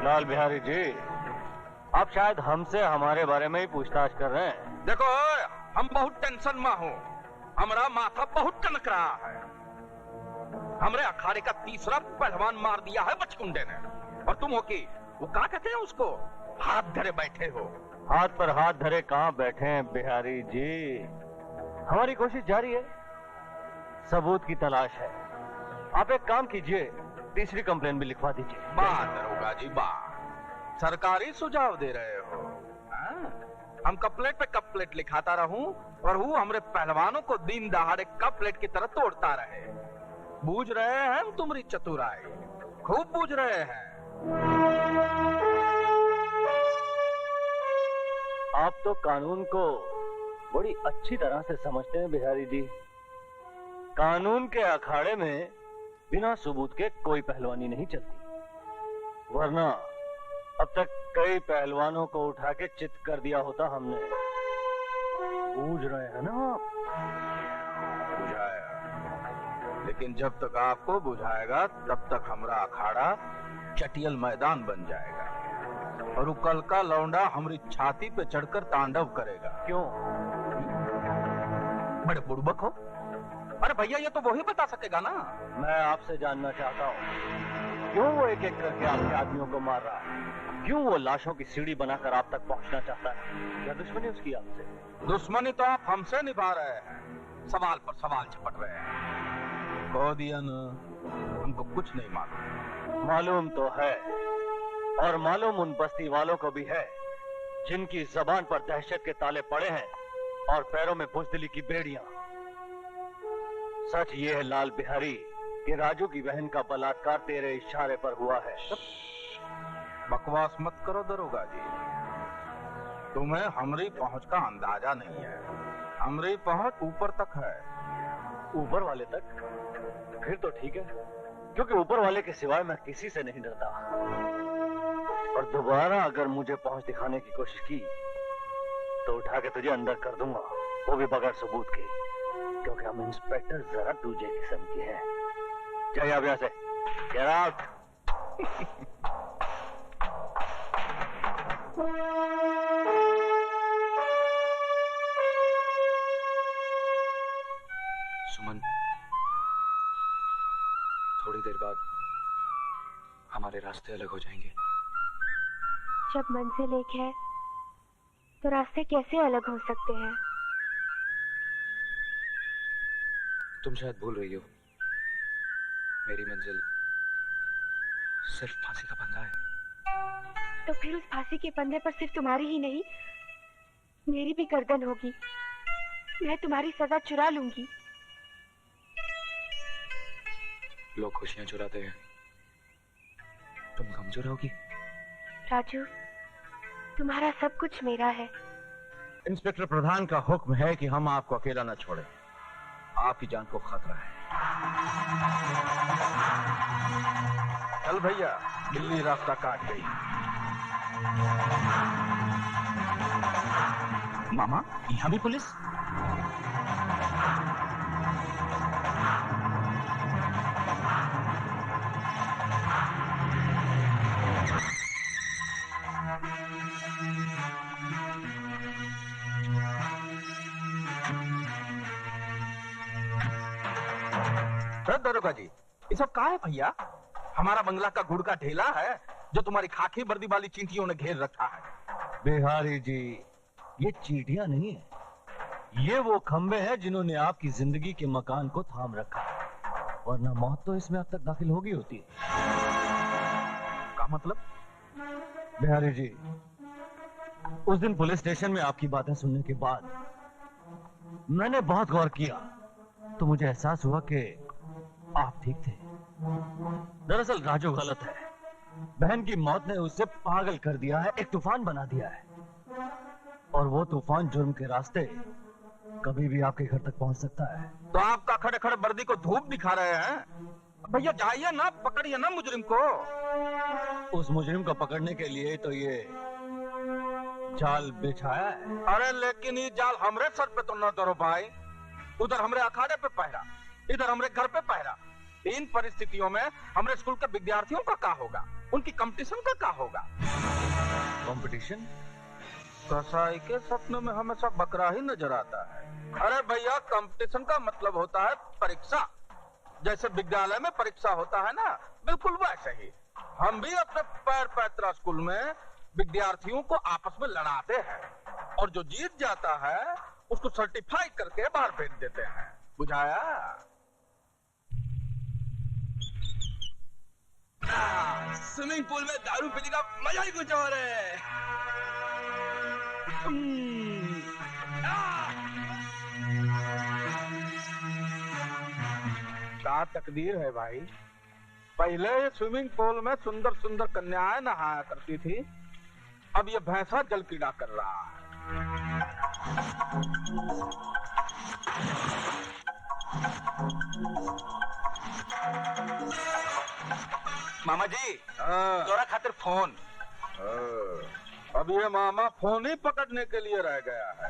लाल बिहारी जी, आप शायद हमसे हमारे बारे में ही पूछताछ कर रहे हैं। देखो, हम बहुत टेंशन में हूँ। हमारा माथा बहुत टनक रहा है। हमरे अखाड़े का तीसरा पहलवान मार दिया है बचकुंडे ने, और तुम हो कि वो क्या कहते हैं उसको, हाथ धरे बैठे हो। हाथ पर हाथ धरे कहाँ बैठे हैं बिहारी जी, हमारी कोशिश जारी है, सबूत की तलाश है। आप एक काम कीजिए, तीसरी कंप्लेन भी लिखवा दीजिए। बात दरोगा जी, बात सरकारी सुझाव दे रहे हो। हम कपलेट पे कपलेट लिखाता रहूं और वो हमरे पहलवानों को दिन दहाड़े कपलेट की तरह तोड़ता रहे। बूझ रहे हैं हम तुम्हारी चतुराई, खूब बूझ रहे हैं। आप तो कानून को बड़ी अच्छी तरह से समझते हैं बिहारी जी। कानून के अखाड़े में बिना सबूत के कोई पहलवानी नहीं चलती, वरना अब तक कई पहलवानों को उठा के चित कर दिया होता हमने। बूझ रहे हैं ना आप? बुझाया, लेकिन जब तक आपको बुझाएगा तब तक हमारा अखाड़ा चटियल मैदान बन जाएगा और वो कल का लौंडा हमारी छाती पे चढ़कर तांडव करेगा। क्यों? बड़े बुड़बक हो। अरे भैया, ये तो वही बता सकेगा ना। मैं आपसे जानना चाहता हूँ, क्यों वो एक एक करके आपके आदमियों को मार रहा है? क्यों वो लाशों की सीढ़ी बनाकर आप तक पहुंचना चाहता है? क्या दुश्मनी उसकी आपसे? दुश्मनी तो आप हमसे निभा रहे हैं, सवाल पर सवाल झपट रहे हैं। कह दिया ना, हमको कुछ नहीं मालूम। मालूम तो है, और मालूम उन बस्ती वालों को भी है जिनकी जबान पर दहशत के ताले पड़े हैं और पैरों में बुज़दिली की बेड़ियां। सच ये है लाल बिहारी कि राजू की बहन का बलात्कार तेरे इशारे पर हुआ है। बकवास मत करो दरोगा जी, तुम्हें हमारी पहुंच का अंदाजा नहीं है। हमारी पहुंच ऊपर तक है। ऊपर वाले तक? फिर तो ठीक है, क्योंकि ऊपर वाले के सिवाय मैं किसी से नहीं डरता। और दोबारा अगर मुझे पहुंच दिखाने की कोशिश की तो उठा के तुझे अंदर कर दूंगा, वो भी बगैर सबूत के, क्योंकि हम इंस्पेक्टर जरा दूसरे किस्म के हैं। जाइए आप यहाँ से, गेट आउट। सुमन, थोड़ी देर बाद हमारे रास्ते अलग हो जाएंगे। जब मंजिल एक है तो रास्ते कैसे अलग हो सकते हैं? तुम शायद भूल रही हो, मेरी मंजिल सिर्फ फांसी का फंदा है। तो फिर उस फांसी के फंदे पर सिर्फ तुम्हारी ही नहीं, मेरी भी गर्दन होगी। मैं तुम्हारी सजा चुरा लूंगी। लोग खुशियां चुराते हैं, तुम गम चुराओगी? राजू, तुम्हारा सब कुछ मेरा है। इंस्पेक्टर प्रधान का हुक्म है कि हम आपको अकेला न छोड़ें। आपकी जान को खतरा है। चल भैया, बिल्ली रास्ता काट गई। मामा, यहाँ भी पुलिस? दरोगा जी, ये सब क्या है भैया? हमारा बंगला का गुड़ का ढेला है जो तुम्हारी खाकी वर्दी वाली चींटियों ने घेर रखा है। बिहारी जी, ये चींटियां नहीं है, ये वो खंबे हैं जिन्होंने आपकी जिंदगी के मकान को थाम रखा है, वरना मौत तो इसमें अब तक दाखिल होगी होती है। क्या मतलब? बिहारी जी, उस दिन पुलिस स्टेशन में आपकी बातें सुनने के बाद मैंने बहुत गौर किया, तो मुझे एहसास हुआ कि आप ठीक थे। दरअसल राजू गलत है। बहन की मौत ने उसे पागल कर दिया है, एक तूफान बना दिया है। और वो तूफान जुर्म के रास्ते कभी भी आपके घर तक पहुंच सकता है। तो आपका खड़े खड़े वर्दी को धूप दिखा रहे हैं? भैया जाइए ना, पकड़िए ना मुजरिम को। उस मुजरिम को पकड़ने के लिए तो ये जाल बिछाया है। अरे लेकिन ये जाल हमरे सर पे तो न धरो भाई। उधर हमरे अखाड़े पे पहरा, इधर हमरे घर पे पहरा। इन परिस्थितियों में हमरे स्कूल के विद्यार्थियों का क्या होगा? उनकी कंपटीशन का क्या होगा? कंपटीशन? कसाई के सपनों में हमेशा बकरा ही नजर आता है। अरे भैया, कंपटीशन का मतलब होता है परीक्षा। जैसे विद्यालय में परीक्षा होता है ना, बिल्कुल वैसे ही हम भी अपने पैर पैतरा स्कूल में विद्यार्थियों को आपस में लड़ाते हैं, और जो जीत जाता है उसको सर्टिफाई करके बाहर भेज देते हैं। बुझाया? स्विमिंग पूल में दारू पीने का मजा ही कुछ और है। क्या तकदीर है भाई। पहले ये स्विमिंग पूल में सुंदर सुंदर कन्याएं नहाया करती थी, अब ये भैंसा जल क्रीड़ा कर रहा है। मामा जी, तोरा खातिर फोन। अब ये मामा फोन ही पकड़ने के लिए रह गया है।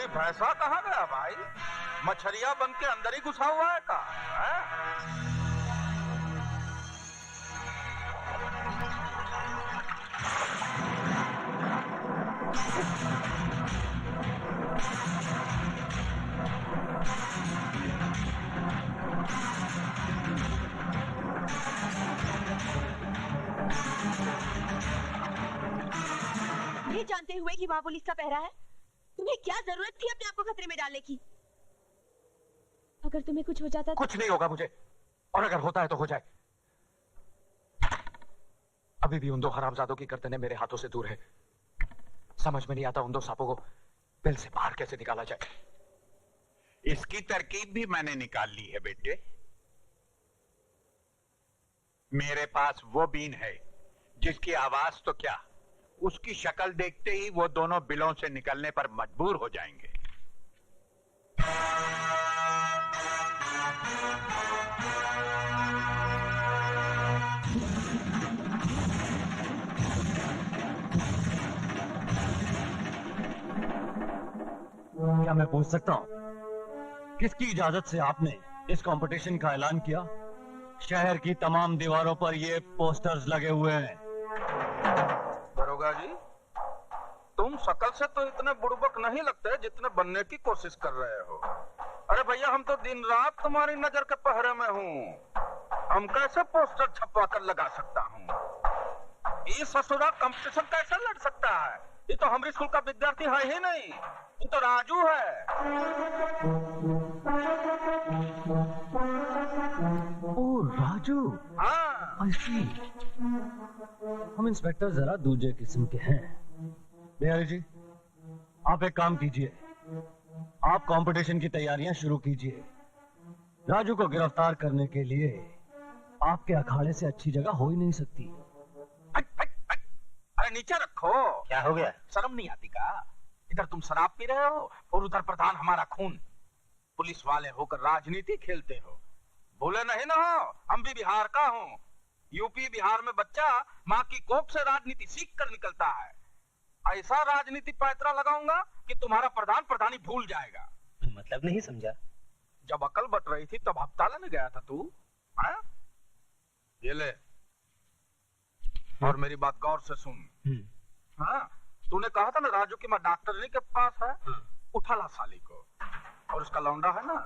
भैंसा कहाँ गया भाई? मछलियां बन के अंदर ही घुसा हुआ है का? ये जानते हुए कि वहाँ पुलिस का पहरा है, तुम्हें क्या जरूरत थी अपने आप को खतरे में डालने की? अगर तुम्हें कुछ हो जाता तो... कुछ नहीं होगा मुझे, और अगर होता है तो हो जाए। अभी भी उन दो हरामजादों की गर्दनें मेरे हाथों से दूर है। समझ में नहीं आता उन दो सांपों को बिल से बाहर कैसे निकाला जाए। इसकी तरकीब भी मैंने निकाल ली है बेटे। मेरे पास वो बीन है जिसकी आवाज तो क्या, उसकी शक्ल देखते ही वो दोनों बिलों से निकलने पर मजबूर हो जाएंगे। क्या मैं पूछ सकता हूँ किसकी इजाजत से आपने इस कंपटीशन का ऐलान किया? शहर की तमाम दीवारों पर ये पोस्टर्स लगे हुए हैं। दरोगा जी, तुम शकल से तो इतने बुड़बक नहीं लगते जितने बनने की कोशिश कर रहे हो। अरे भैया, हम तो दिन रात तुम्हारी नजर के पहरे में हूँ। हम कैसे पोस्टर छपवा कर लगा सकता हूँ? ये ससुरा कंपटीशन कैसे लड़ सकता है? ये तो हमारे स्कूल का विद्यार्थी है ही नहीं, ये तो राजू है। ओह राजू, हाँ। I see। हम इंस्पेक्टर जरा दूसरे किस्म के हैं। बिहारी जी, आप एक काम कीजिए, आप कंपटीशन की तैयारियां शुरू कीजिए। राजू को गिरफ्तार करने के लिए आपके अखाड़े से अच्छी जगह हो ही नहीं सकती। अरे नीचे रखो। क्या हो गया? शर्म नहीं आती का? इधर तुम शराब पी रहे हो और उधर प्रधान हमारा खून। पुलिस वाले होकर राजनीति खेलते हो। भूले नहीं ना हो, हम भी बिहार का हूँ। यूपी बिहार में बच्चा माँ की कोख से राजनीति सीख कर निकलता है। ऐसा राजनीति पैतरा लगाऊंगा कि तुम्हारा प्रधान प्रधानी भूल जाएगा। मतलब नहीं समझा। जब अकल बट रही थी तब हफ्ता लेने गया था तू। हाँ? ये ले। और मेरी बात गौर से सुन। हाँ, तूने कहा था ना राजू की माँ डॉक्टरनी के पास है, उठा ला साली को। और उसका लौंडा है ना,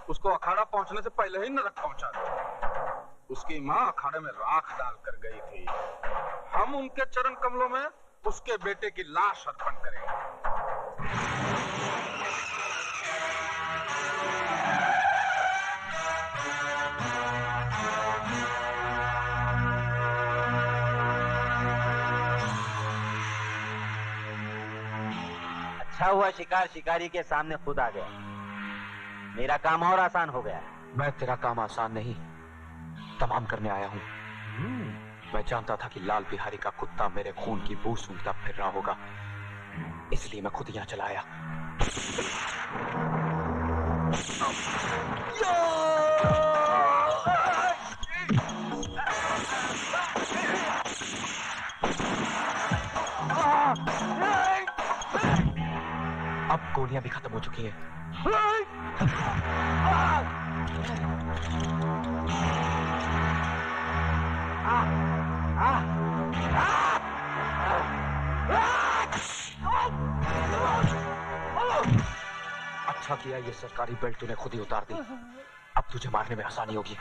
उसको अखाड़ा पहुंचने से पहले ही नरक पहुंचा दे। उसकी माँ अखाड़े में राख डाल कर गई थी। हम उनके चरण कमलों में उसके बेटे की लाश अर्पण करेंगे। अच्छा हुआ शिकार शिकारी के सामने खुद आ गया, मेरा काम और आसान हो गया। मैं तेरा काम आसान नहीं तमाम करने आया हूँ। मैं जानता था कि लाल बिहारी का कुत्ता मेरे खून की बू सूंघता फिर रहा होगा, इसलिए मैं खुद यहाँ चला आया। अब गोलियां भी खत्म हो चुकी हैं। अच्छा किया ये सरकारी बेल्ट तूने खुद ही उतार दी, अब तुझे मारने में आसानी होगी।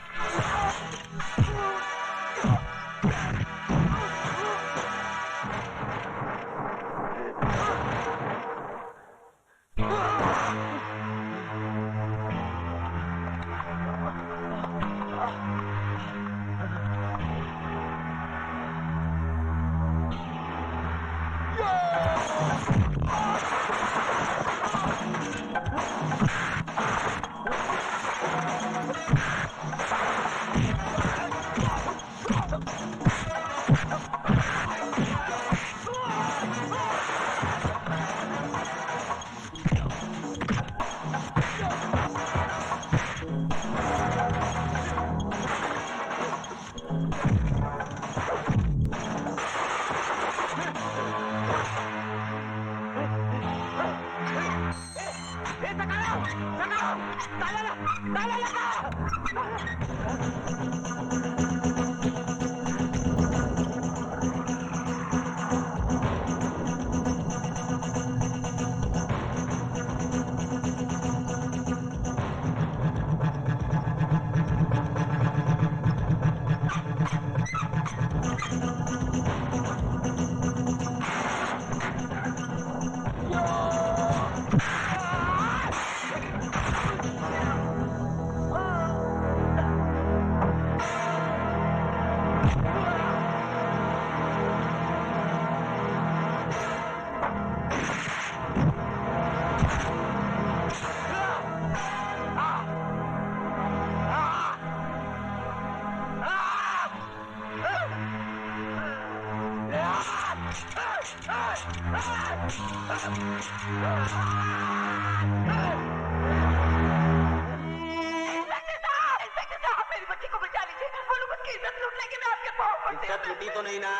इज्जत लुटी तो नहीं ना?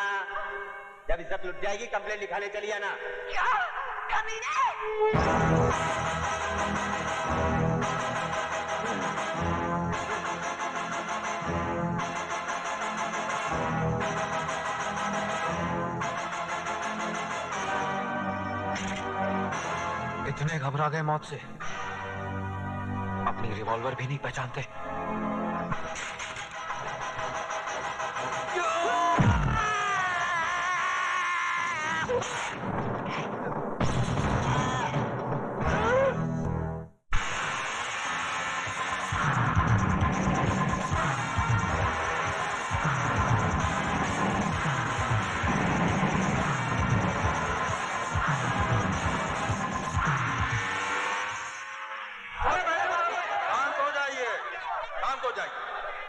जब इज्जत लुट जाएगी कंप्लेंट लिखाने चली आना। क्या कमीने? इतने घबरा गए मौत से, अपनी रिवॉल्वर भी नहीं पहचानते।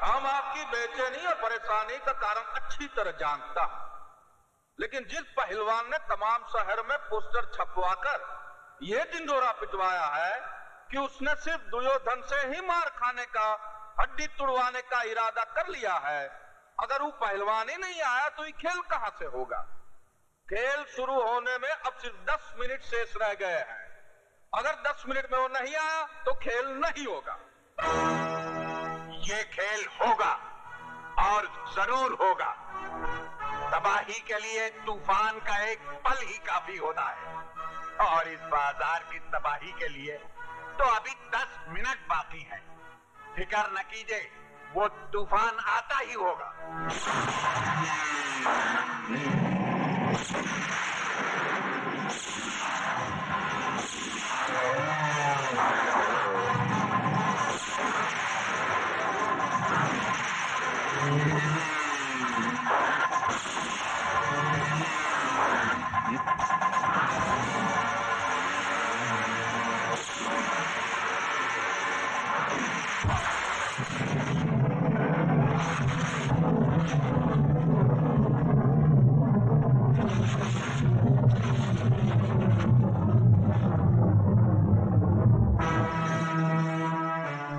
हम आपकी बेचैनी और परेशानी का कारण अच्छी तरह जानता हूं, लेकिन जिस पहलवान ने तमाम शहर में पोस्टर छपवाकर यह ढिंढोरा पिटवाया है कि उसने सिर्फ दुर्योधन से ही मार खाने का, हड्डी तुड़वाने का इरादा कर लिया है, अगर वो पहलवान ही नहीं आया तो ये खेल कहां से होगा? खेल शुरू होने में अब सिर्फ 10 मिनट शेष रह गए हैं। अगर 10 मिनट में वो नहीं आया तो खेल नहीं होगा। ये खेल होगा और जरूर होगा। तबाही के लिए तूफान का एक पल ही काफी होता है, और इस बाजार की तबाही के लिए तो अभी 10 मिनट बाकी हैं। फिक्र न कीजिए, वो तूफान आता ही होगा।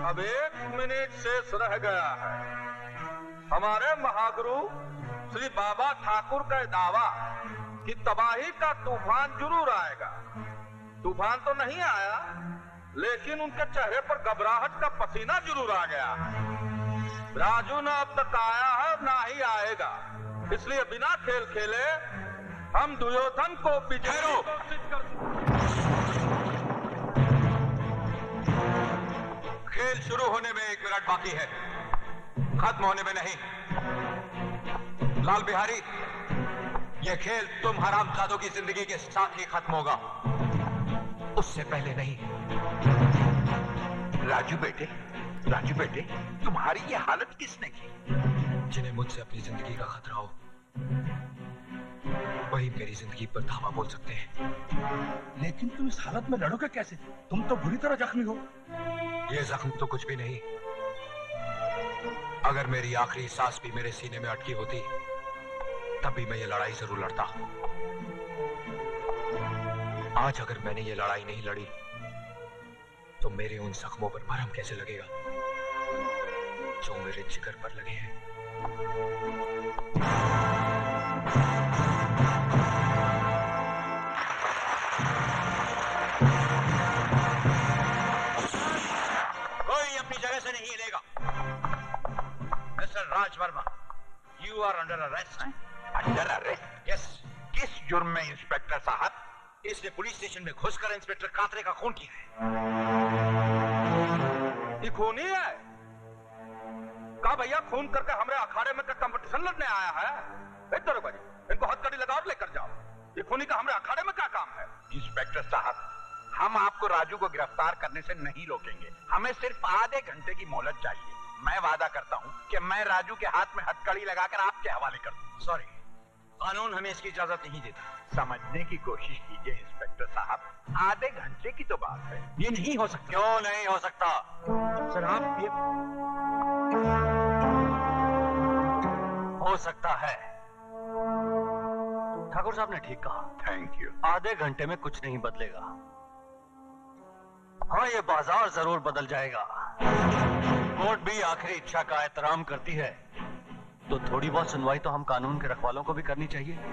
अब 1 मिनट शेष रह गया है। हमारे महागुरु श्री बाबा ठाकुर का दावा कि तबाही का तूफान जरूर आएगा। तूफान तो नहीं आया, लेकिन उनके चेहरे पर घबराहट का पसीना जरूर आ गया। राजू ना अब तक आया है, ना ही आएगा। इसलिए बिना खेल खेले हम दुर्योधन को विजयी घोषित कर। खेल शुरू होने में 1 मिनट बाकी है, खत्म होने में नहीं। लाल बिहारी, यह खेल तुम हरामजादों की जिंदगी के साथ ही खत्म होगा, उससे पहले नहीं। राजू बेटे, तुम्हारी ये हालत किसने की? जिन्हें मुझसे अपनी जिंदगी का खतरा हो, वही मेरी जिंदगी पर धावा बोल सकते हैं। लेकिन तुम इस हालत में लड़ोगे कैसे? तुम तो बुरी तरह जख्मी हो। ये जख्म तो कुछ भी नहीं। अगर मेरी आखिरी सांस भी मेरे सीने में अटकी होती, तब भी मैं ये लड़ाई जरूर लड़ता। आज अगर मैंने ये लड़ाई नहीं लड़ी, तो मेरे उन जख्मों पर मरहम कैसे लगेगा जो मेरे जिगर पर लगे हैं। कोई अपनी जगह से नहीं हिलेगा। Mister Raj Verma, you are under arrest. Under arrest? Yes. किस जुर्म में इंस्पेक्टर साहब? इसने पुलिस स्टेशन में घुसकर इंस्पेक्टर कातरे का खून किया है। ये खूनी है? का भैया खून करके हमारे अखाड़े में का कंपटीशन लड़ने आया है? इधर भाई, इनको हथकड़ी लगाओ और लेकर जाओ। ये खूनी का हमारे अखाड़े में क्या काम है? इंस्पेक्टर साहब, हम आपको राजू को गिरफ्तार करने से नहीं रोकेंगे। हमें सिर्फ आधे घंटे की मोहलत चाहिए। मैं वादा करता हूँ कि मैं राजू के हाथ में हथकड़ी लगाकर आपके हवाले कर दूँ। सॉरी, कानून हमें इसकी इजाजत नहीं देता। समझने की कोशिश कीजिए इंस्पेक्टर साहब, आधे घंटे की तो बात है। ये नहीं हो सकता। क्यों नहीं हो सकता? सर आप ये हो सकता है। ठाकुर साहब ने ठीक कहा। Thank you. आधे घंटे में कुछ नहीं बदलेगा। हाँ, ये बाजार जरूर बदल जाएगा। कोर्ट भी आखिरी इच्छा का एहतराम करती है, तो थोड़ी बहुत सुनवाई तो हम कानून के रखवालों को भी करनी चाहिए।